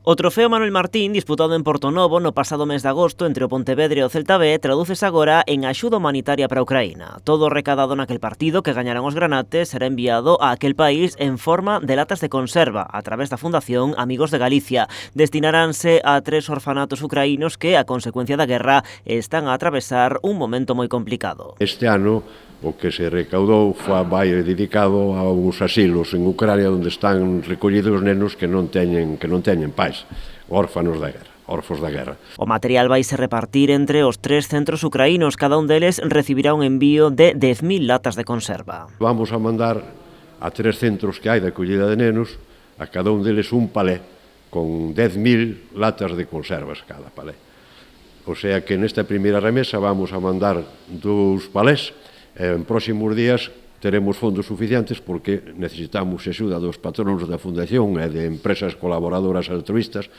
O trofeo Manuel Martín, disputado en Portonovo no pasado mes de agosto entre o Pontevedra e o Celta B, tradúcese agora en axuda humanitaria para a Ucraína. Todo o recadado naquel partido que gañaran os granates será enviado a aquel país en forma de latas de conserva a través da Fundación Amigos de Galicia. Destinaránse a 3 orfanatos ucraínos que, a consecuencia da guerra, están a atravesar un momento moi complicado. Este ano o que se recaudou vai dedicado a uns asilos en Ucrania onde están recollidos nenos que non teñen pais, órfanos da guerra. Orfos da guerra. O material vaise repartir entre os 3 centros ucraínos, cada un deles recibirá un envío de 10.000 latas de conserva. Vamos a mandar a 3 centros que hai de acollida de nenos, a cada un deles un palé, con 10.000 latas de conservas cada palé. O sea que nesta primeira remesa vamos a mandar 2 palés, e en próximos días teremos fondos suficientes porque necesitamos axuda dos patronos da Fundación e de empresas colaboradoras altruistas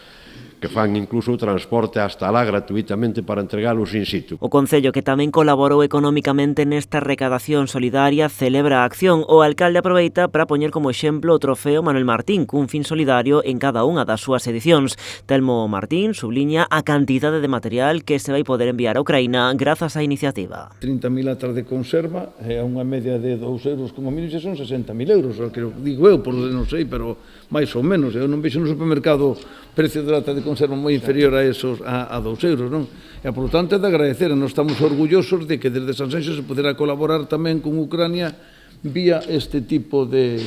que fan incluso o transporte hasta alá gratuitamente para entregalos in situ. O Concello, que tamén colaborou economicamente nesta recadación solidaria, celebra a acción. O alcalde aproveita para poñer como exemplo o trofeo Manuel Martín, cun fin solidario en cada unha das súas edicións. Telmo Martín subliña a cantidade de material que se vai poder enviar a Ucraína grazas á iniciativa. 30.000 latas de conserva é unha media de 2 euros como mínimo, son 60.000 euros, o que digo eu, por non sei, pero máis ou menos. Eu non vexo no supermercado precio de lata de conserva moi inferior a esos a 2 euros, non? E, por lo tanto, é de agradecer. Nós estamos orgullosos de que desde Sanxenxo se poderá colaborar tamén con Ucrania vía este tipo de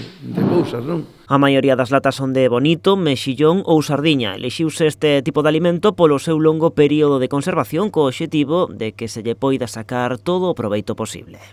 cousas, non? A maioría das latas son de bonito, mexillón ou sardiña. Elixiuse este tipo de alimento polo seu longo período de conservación co obxectivo de que se lle poida sacar todo o proveito posible.